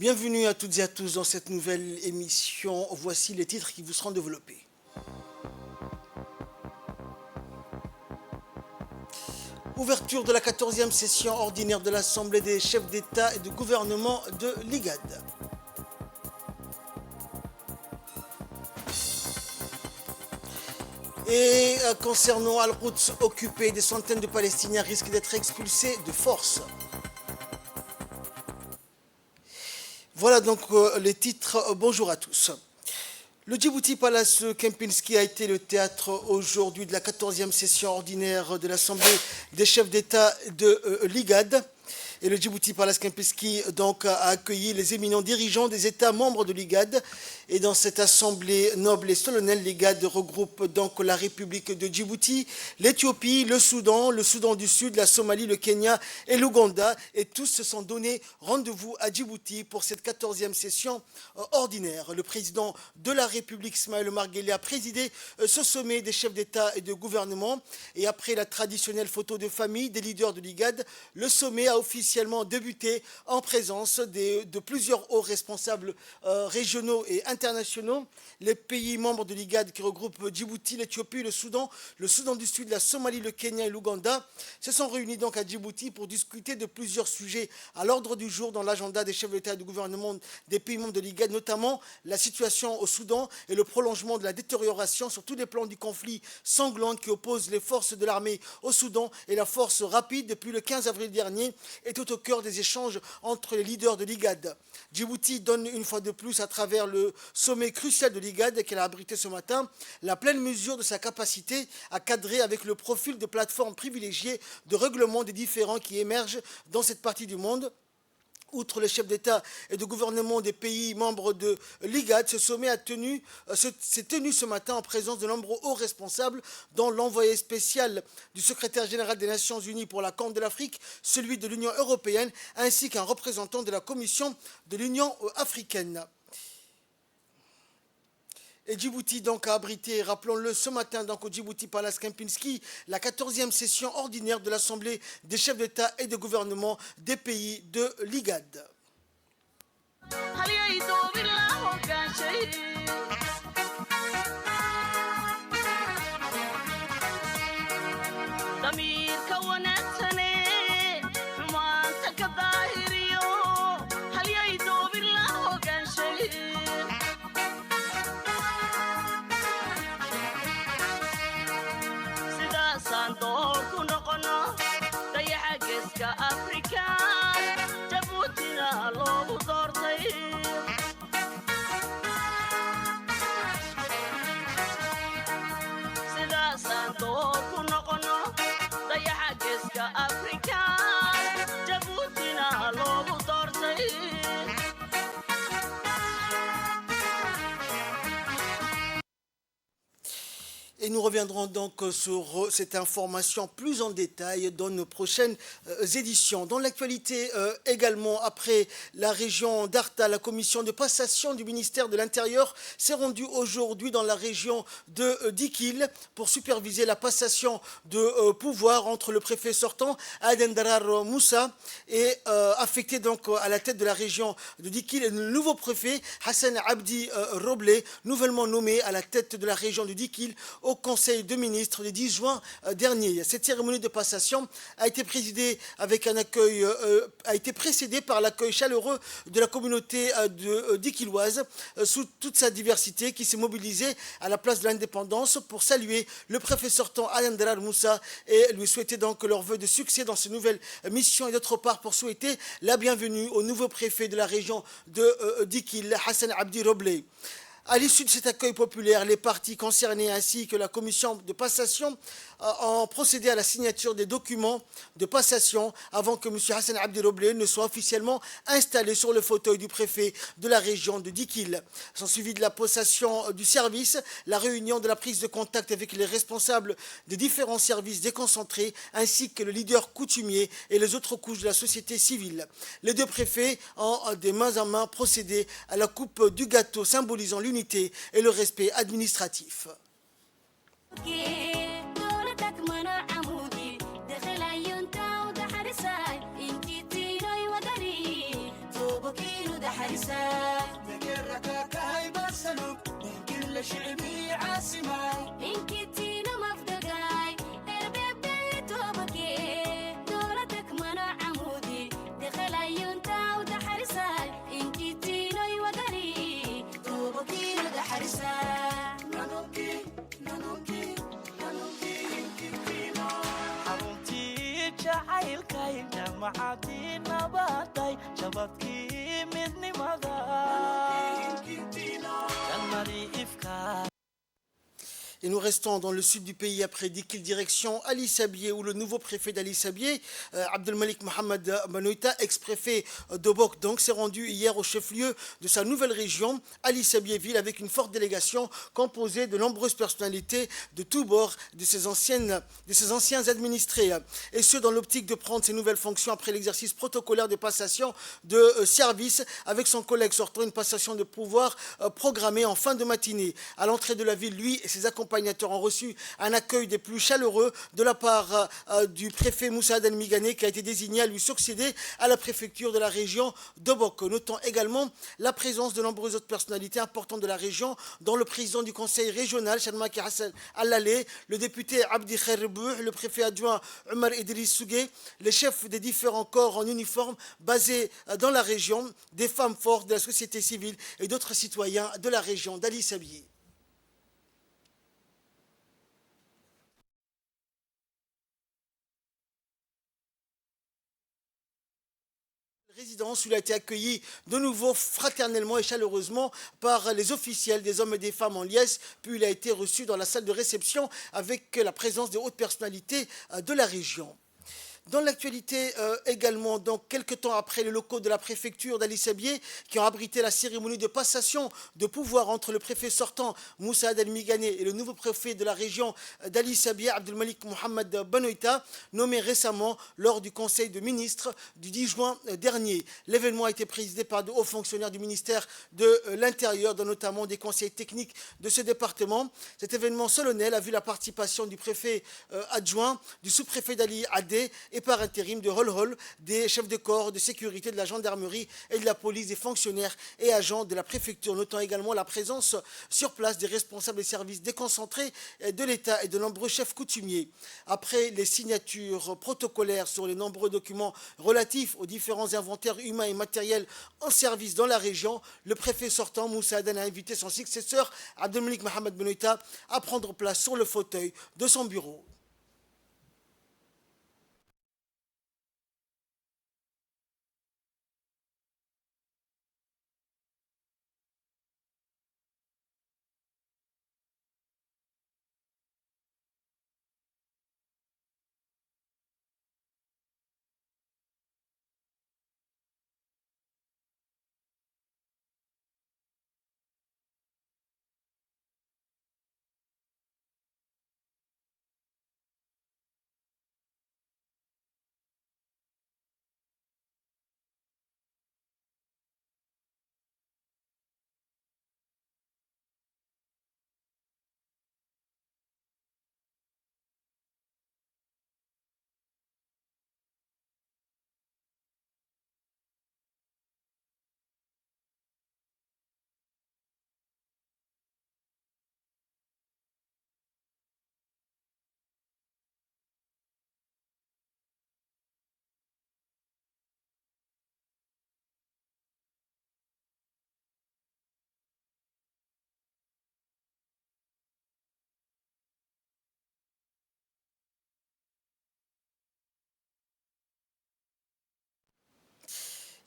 Bienvenue à toutes et à tous dans cette nouvelle émission. Voici les titres qui vous seront développés. Ouverture de la 14e session ordinaire de l'Assemblée des chefs d'État et de gouvernement de l'IGAD. Et concernant Al-Quds occupé, des centaines de Palestiniens risquent d'être expulsés de force. Voilà donc les titres. Bonjour à tous. Le Djibouti Palace Kempinski a été le théâtre aujourd'hui de la 14e session ordinaire de l'Assemblée des chefs d'État de l'IGAD. Et le Djibouti Palace Kempinski donc a accueilli les éminents dirigeants des États membres de l'IGAD. Et dans cette assemblée noble et solennelle, l'IGAD regroupe donc la République de Djibouti, l'Éthiopie, le Soudan du Sud, la Somalie, le Kenya et l'Ouganda. Et tous se sont donné rendez-vous à Djibouti pour cette 14e session ordinaire. Le président de la République, Ismaël Omar Guelleh, a présidé ce sommet des chefs d'État et de gouvernement. Et après la traditionnelle photo de famille des leaders de l'IGAD, le sommet a officiellement débuté en présence de plusieurs hauts responsables régionaux et internationaux. Les pays membres de l'IGAD qui regroupent Djibouti, l'Éthiopie, le Soudan du Sud, la Somalie, le Kenya et l'Ouganda se sont réunis donc à Djibouti pour discuter de plusieurs sujets à l'ordre du jour dans l'agenda des chefs d'État et de gouvernement des pays membres de l'IGAD, notamment la situation au Soudan et le prolongement de la détérioration sur tous les plans du conflit sanglant qui oppose les forces de l'armée au Soudan et la force rapide depuis le 15 avril dernier est tout au cœur des échanges entre les leaders de l'IGAD. Djibouti donne une fois de plus à travers le sommet crucial de l'IGAD qu'elle a abrité ce matin la pleine mesure de sa capacité à cadrer avec le profil de plateforme privilégiée de règlement des différends qui émergent dans cette partie du monde. Outre les chefs d'État et de gouvernement des pays membres de l'IGAD, ce sommet s'est tenu ce matin en présence de nombreux hauts responsables, dont l'envoyé spécial du secrétaire général des Nations Unies pour la Corne de l'Afrique, celui de l'Union européenne, ainsi qu'un représentant de la Commission de l'Union africaine. Et Djibouti donc a abrité, rappelons-le, ce matin donc au Djibouti Palace Kempinski, la 14e session ordinaire de l'Assemblée des chefs d'État et de gouvernement des pays de l'IGAD. Et nous reviendrons donc sur cette information plus en détail dans nos prochaines éditions. Dans l'actualité également, après la région d'Arta, la commission de passation du ministère de l'Intérieur s'est rendue aujourd'hui dans la région de Dikil pour superviser la passation de pouvoir entre le préfet sortant, Aden Darar Moussa, et affecté donc à la tête de la région de Dikil, le nouveau préfet Hassan Abdi Roblé, nouvellement nommé à la tête de la région de Dikil au Conseil de ministres le 10 juin dernier. Cette cérémonie de passation a été présidée avec un accueil, a été précédée par l'accueil chaleureux de la communauté dikiloise sous toute sa diversité qui s'est mobilisée à la place de l'indépendance pour saluer le préfet sortant Aden Darar Moussa et lui souhaiter donc leurs vœux de succès dans ces nouvelles missions et d'autre part pour souhaiter la bienvenue au nouveau préfet de la région de Dikil, Hassan Abdi Roblé. À l'issue de cet accueil populaire, les parties concernées ainsi que la commission de passation ont procédé à la signature des documents de passation avant que M. Hassan Abdi Roblé ne soit officiellement installé sur le fauteuil du préfet de la région de Dikil. S'en suivi de la passation du service, la réunion de la prise de contact avec les responsables des différents services déconcentrés ainsi que le leader coutumier et les autres couches de la société civile. Les deux préfets ont des mains en main procédé à la coupe du gâteau symbolisant l'unité et le respect administratif. حرساي ذكرك كاي بسلوك كل شعبي عاصماي إنك تينا مفدقاي إربي بيتوبكي دولتك منع عمودي دخل أيونتا ودحرساي إنك تينا يوغري توبكي ودحرساي نانوكي نانوكي نانوكي إنك تينا حرمتي جعيلكاي جمعتي نباتاي شبابكي مدني مداي إنك تينا جنري إفكار. Et nous restons dans le sud du pays après 10 kills direction Ali Sabié, où le nouveau préfet d'Ali Sabié, Abdelmalik Mohamed Benoïta, ex-préfet d'Obok, donc s'est rendu hier au chef-lieu de sa nouvelle région, Ali Sabié ville, avec une forte délégation composée de nombreuses personnalités de tous bords de ses anciens administrés. Et ce, dans l'optique de prendre ses nouvelles fonctions après l'exercice protocolaire de passation de service avec son collègue sortant, une passation de pouvoir programmée en fin de matinée. À l'entrée de la ville, lui et ses accompagnateurs ont reçu un accueil des plus chaleureux de la part du préfet Moussa Adan Migane, qui a été désigné à lui succéder à la préfecture de la région d'Obok. Notons également la présence de nombreuses autres personnalités importantes de la région, dont le président du conseil régional, Chanmaki Hassan Allalé, le député Abdi Kherbouh, le préfet adjoint Omar Idriss Sougué, les chefs des différents corps en uniforme basés dans la région, des femmes fortes de la société civile et d'autres citoyens de la région d'Ali Sabié. Résidence où il a été accueilli de nouveau fraternellement et chaleureusement par les officiels, des hommes et des femmes en liesse, puis il a été reçu dans la salle de réception avec la présence des hautes personnalités de la région. Dans l'actualité également, donc quelques temps après les locaux de la préfecture d'Ali Sabié qui ont abrité la cérémonie de passation de pouvoir entre le préfet sortant Moussa Adan Migane et le nouveau préfet de la région d'Ali Sabié, Abdelmalik Mohamed Benoïta, nommé récemment lors du conseil de ministres du 10 juin dernier. L'événement a été présidé par de hauts fonctionnaires du ministère de l'Intérieur, dont notamment des conseillers techniques de ce département. Cet événement solennel a vu la participation du préfet adjoint, du sous-préfet d'Ali Adé et par intérim de Hol-Hol, des chefs de corps de sécurité de la gendarmerie et de la police, des fonctionnaires et agents de la préfecture, notant également la présence sur place des responsables des services déconcentrés de l'État et de nombreux chefs coutumiers. Après les signatures protocolaires sur les nombreux documents relatifs aux différents inventaires humains et matériels en service dans la région, le préfet sortant, Moussa Adan, a invité son successeur, Abdelmalik Mohamed Benoïta, à prendre place sur le fauteuil de son bureau.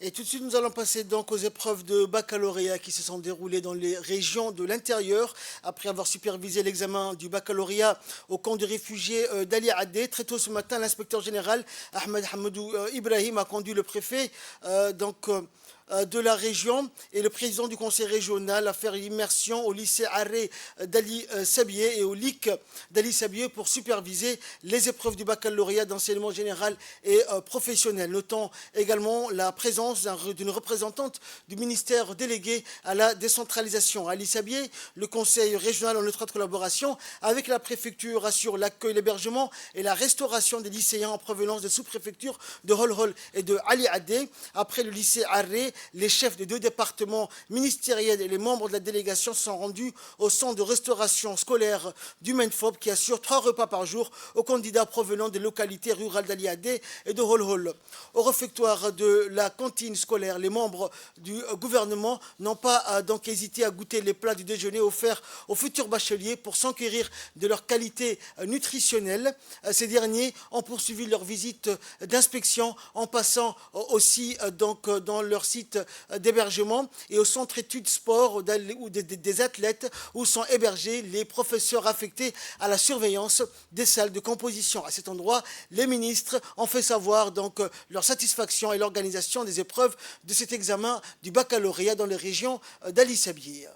Et tout de suite, nous allons passer donc aux épreuves de baccalauréat qui se sont déroulées dans les régions de l'intérieur. Après avoir supervisé l'examen du baccalauréat au camp de réfugiés d'Ali Adé, très tôt ce matin, l'inspecteur général Ahmed Hamadou Ibrahim a conduit le préfet de la région et le président du conseil régional à faire l'immersion au lycée Arré d'Ali Sabié et au LIC d'Ali Sabié pour superviser les épreuves du baccalauréat d'enseignement général et professionnel. Notons également la présence d'une représentante du ministère délégué à la décentralisation. À Ali Sabié, le conseil régional en étroite collaboration avec la préfecture assure l'accueil, l'hébergement et la restauration des lycéens en provenance des sous-préfectures de Hol-Hol et de Ali Adé. Après le lycée Arré, les chefs de 2 départements ministériels et les membres de la délégation sont rendus au centre de restauration scolaire du MENFOP qui assure 3 repas par jour aux candidats provenant des localités rurales d'Aliadé et de Holhol. Au réfectoire de la cantine scolaire, les membres du gouvernement n'ont pas donc hésité à goûter les plats du déjeuner offerts aux futurs bacheliers pour s'enquérir de leur qualité nutritionnelle. Ces derniers ont poursuivi leur visite d'inspection en passant aussi donc dans leur site d'hébergement et au centre études sport ou des athlètes où sont hébergés les professeurs affectés à la surveillance des salles de composition. À cet endroit, les ministres ont fait savoir donc leur satisfaction et l'organisation des épreuves de cet examen du baccalauréat dans les régions d'Ali Sabir.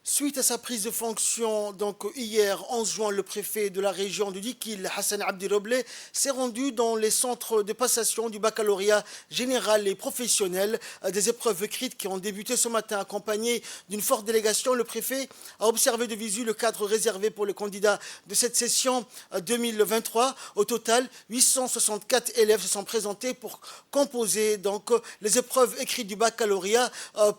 Suite à sa prise de fonction, donc hier 11 juin, le préfet de la région de Dikil, Hassan Abdi Roblé, s'est rendu dans les centres de passation du baccalauréat général et professionnel. Des épreuves écrites qui ont débuté ce matin, accompagnées d'une forte délégation. Le préfet a observé de visu le cadre réservé pour les candidats de cette session 2023. Au total, 864 élèves se sont présentés pour composer donc les épreuves écrites du baccalauréat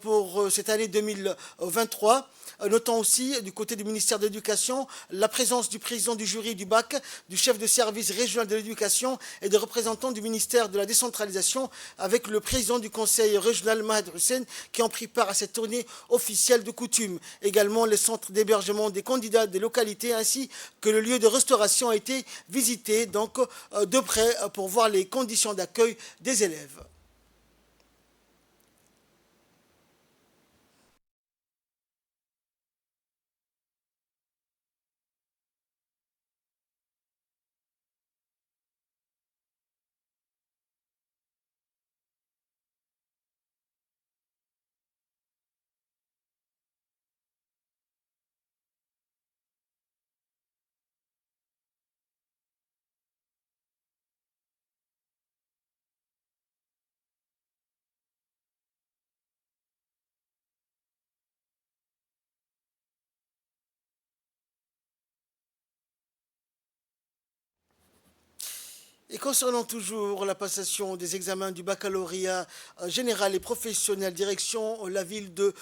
pour cette année 2023. Notons aussi, du côté du ministère de l'Éducation, la présence du président du jury du bac, du chef de service régional de l'éducation et des représentants du ministère de la décentralisation avec le président du conseil régional, Mahed Hussein, qui ont pris part à cette tournée officielle de coutume. Également, les centres d'hébergement des candidats des localités ainsi que le lieu de restauration ont été visités donc, de près pour voir les conditions d'accueil des élèves. Et concernant toujours la passation des examens du baccalauréat général et professionnel, direction la ville de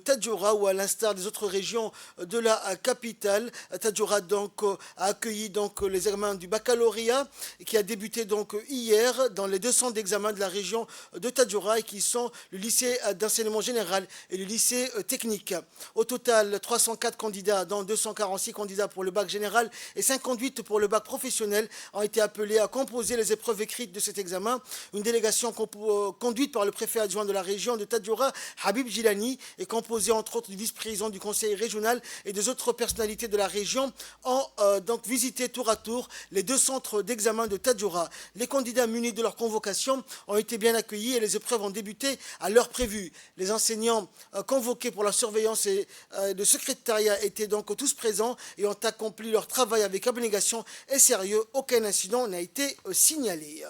Tadjoura, où à l'instar des autres régions de la capitale, Tadjoura donc a accueilli donc les examens du baccalauréat qui a débuté donc hier dans les 2 centres d'examen de la région de Tadjoura et qui sont le lycée d'enseignement général et le lycée technique. Au total, 304 candidats, dont 246 candidats pour le bac général et 58 pour le bac professionnel, ont été appelés à composer les épreuves écrites de cet examen. Une délégation conduite par le préfet adjoint de la région de Tadjoura, Habib Gilani, et composée entre autres du vice-président du conseil régional et des autres personnalités de la région, ont donc visité tour à tour les 2 centres d'examen de Tadjoura. Les candidats munis de leur convocation ont été bien accueillis et les épreuves ont débuté à l'heure prévue. Les enseignants convoqués pour la surveillance et le secrétariat étaient donc tous présents et ont accompli leur travail avec abnégation et sérieux. Aucun incident n'a été signalé.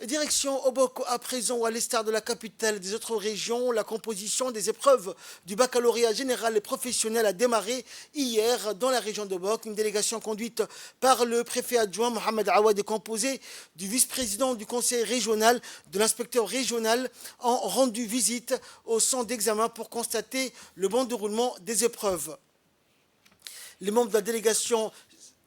Direction Obok à présent, ou à l'est de la capitale des autres régions, la composition des épreuves du baccalauréat général et professionnel a démarré hier dans la région d'Obok. Une délégation conduite par le préfet adjoint Mohamed Awad est composée du vice-président du conseil régional, de l'inspecteur régional, ont rendu visite au centre d'examen pour constater le bon déroulement des épreuves. Les membres de la délégation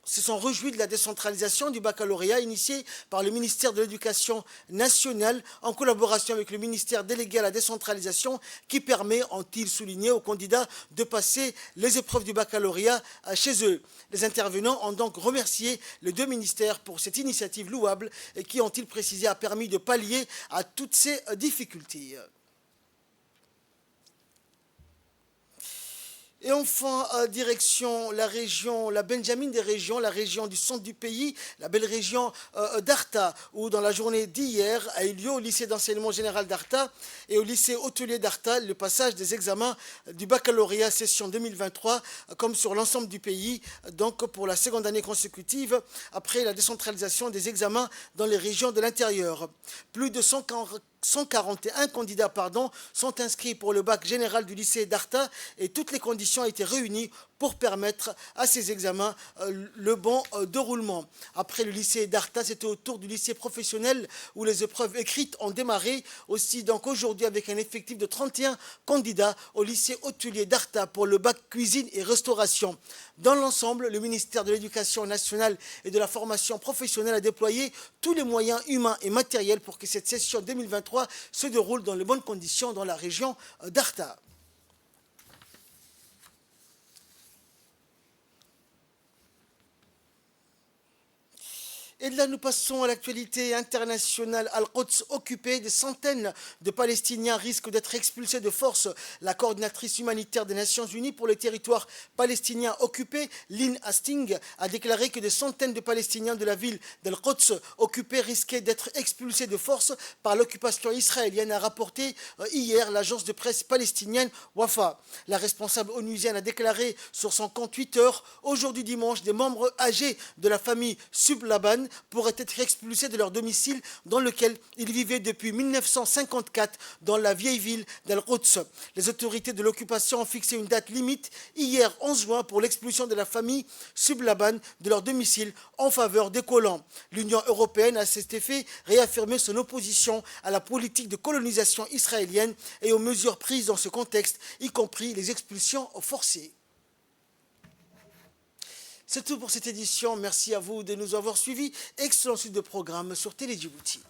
se sont réjouis de la décentralisation du baccalauréat initiée par le ministère de l'Éducation nationale en collaboration avec le ministère délégué à la décentralisation qui permet, ont-ils souligné, aux candidats de passer les épreuves du baccalauréat chez eux. Les intervenants ont donc remercié les 2 ministères pour cette initiative louable et qui, ont-ils précisé, a permis de pallier à toutes ces difficultés. Et enfin, direction la région, la Benjamin des régions, la région du centre du pays, la belle région d'Arta, où dans la journée d'hier a eu lieu au lycée d'enseignement général d'Arta et au lycée hôtelier d'Arta le passage des examens du baccalauréat session 2023, comme sur l'ensemble du pays, donc pour la seconde année consécutive, après la décentralisation des examens dans les régions de l'intérieur. Plus de 141 candidats sont inscrits pour le bac général du lycée d'Arta et toutes les conditions ont été réunies pour permettre à ces examens le bon déroulement. Après le lycée d'Arta, c'était au tour du lycée professionnel où les épreuves écrites ont démarré. Aussi, donc aujourd'hui, avec un effectif de 31 candidats au lycée hôtelier d'Arta pour le bac cuisine et restauration. Dans l'ensemble, le ministère de l'Éducation nationale et de la formation professionnelle a déployé tous les moyens humains et matériels pour que cette session 2023 se déroule dans les bonnes conditions dans la région d'Arta. Et là, nous passons à l'actualité internationale. Al-Quds occupé, des centaines de Palestiniens risquent d'être expulsés de force. La coordinatrice humanitaire des Nations Unies pour les territoires palestiniens occupés, Lynn Hastings, a déclaré que des centaines de Palestiniens de la ville d'Al-Quds occupée risquaient d'être expulsés de force par l'occupation israélienne, a rapporté hier l'agence de presse palestinienne Wafa. La responsable onusienne a déclaré sur son compte Twitter, aujourd'hui dimanche, des membres âgés de la famille Sublaban pourraient être expulsés de leur domicile dans lequel ils vivaient depuis 1954 dans la vieille ville d'Al-Quds. Les autorités de l'occupation ont fixé une date limite hier 11 juin pour l'expulsion de la famille Sublaban de leur domicile en faveur des colons. L'Union européenne a à cet effet réaffirmé son opposition à la politique de colonisation israélienne et aux mesures prises dans ce contexte, y compris les expulsions forcées. C'est tout pour cette édition. Merci à vous de nous avoir suivis. Excellent suite de programme sur Télé Djibouti.